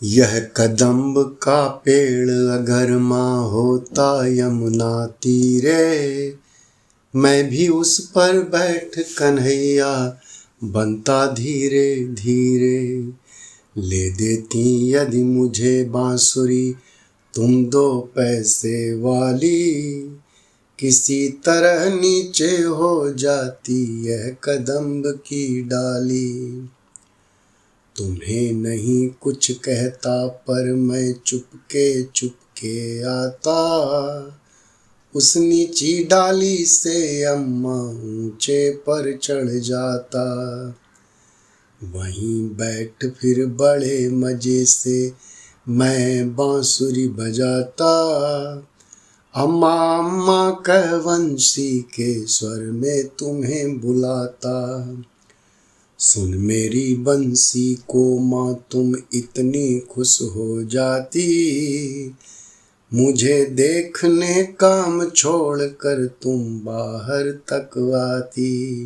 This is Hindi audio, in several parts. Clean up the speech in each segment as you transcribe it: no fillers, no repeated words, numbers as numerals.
यह कदम्ब का पेड़ अगर माँ होता यमुना तीरे, मैं भी उस पर बैठ कन्हैया बनता धीरे धीरे। ले देती यदि मुझे बांसुरी तुम 2 पैसे वाली, किसी तरह नीचे हो जाती यह कदम्ब की डाली। तुम्हें नहीं कुछ कहता पर मैं चुपके आता, उस नीची डाली से अम्मा ऊंचे पर चढ़ जाता। वहीं बैठ फिर बड़े मजे से मैं बांसुरी बजाता, अम्मा अम्मा कह वंशी के स्वर में तुम्हें बुलाता। सुन मेरी बंसी को माँ तुम इतनी खुश हो जाती, मुझे देखने काम छोड़कर तुम बाहर तक आती।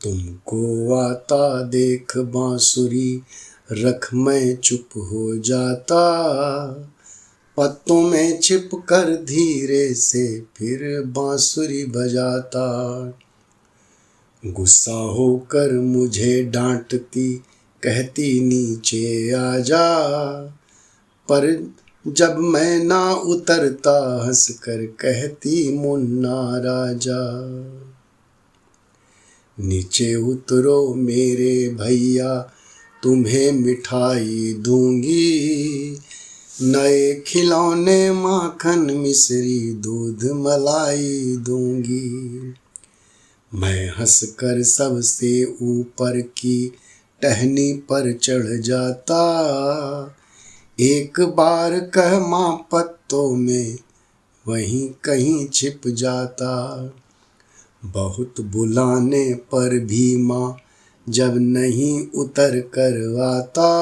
तुमको आता देख बांसुरी रख मैं चुप हो जाता, पत्तों में छिप कर धीरे से फिर बांसुरी बजाता। गुस्सा होकर मुझे डांटती कहती नीचे आजा, पर जब मैं ना उतरता हंसकर कहती मुन्ना राजा। नीचे उतरो मेरे भैया तुम्हें मिठाई दूंगी, नए खिलौने माखन मिश्री दूध मलाई दूंगी। मैं हंसकर सबसे ऊपर की टहनी पर चढ़ जाता, एक बार कह माँ पत्तों में वहीं कहीं छिप जाता। बहुत बुलाने पर भी माँ जब नहीं उतर कर आता,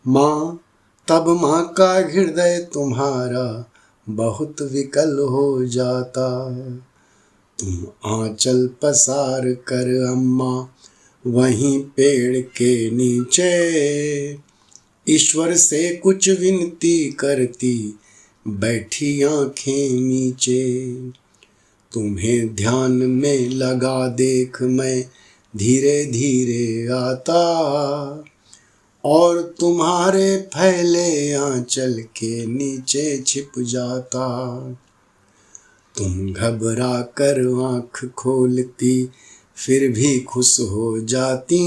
माँ तब माँ का हृदय तुम्हारा बहुत विकल हो जाता। तुम आंचल पसार कर अम्मा वहीं पेड़ के नीचे, ईश्वर से कुछ विनती करती बैठी आंखें नीचे। तुम्हें ध्यान में लगा देख मैं धीरे धीरे आता, और तुम्हारे फैले आंचल के नीचे छिप जाता। तुम घबरा कर आँख खोलती फिर भी खुश हो जाती,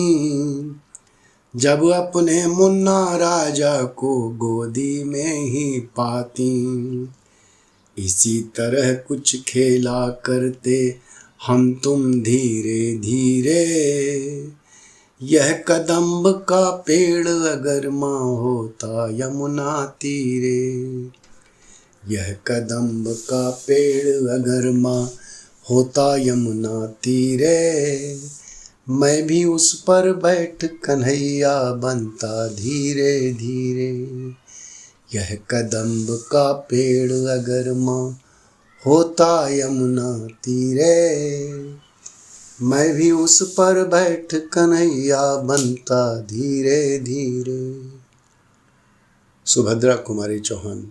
जब अपने मुन्ना राजा को गोदी में ही पाती। इसी तरह कुछ खेला करते हम तुम धीरे धीरे, यह कदम्ब का पेड़ अगर माँ होता यमुना तीरे। यह कदम्ब का पेड़ अगर माँ होता यमुना तीरे, मैं भी उस पर बैठ कन्हैया बनता धीरे धीरे। यह कदम्ब का पेड़ अगर माँ होता यमुना तीरे, मैं भी उस पर बैठ कन्हैया बनता धीरे धीरे। सुभद्रा कुमारी चौहान।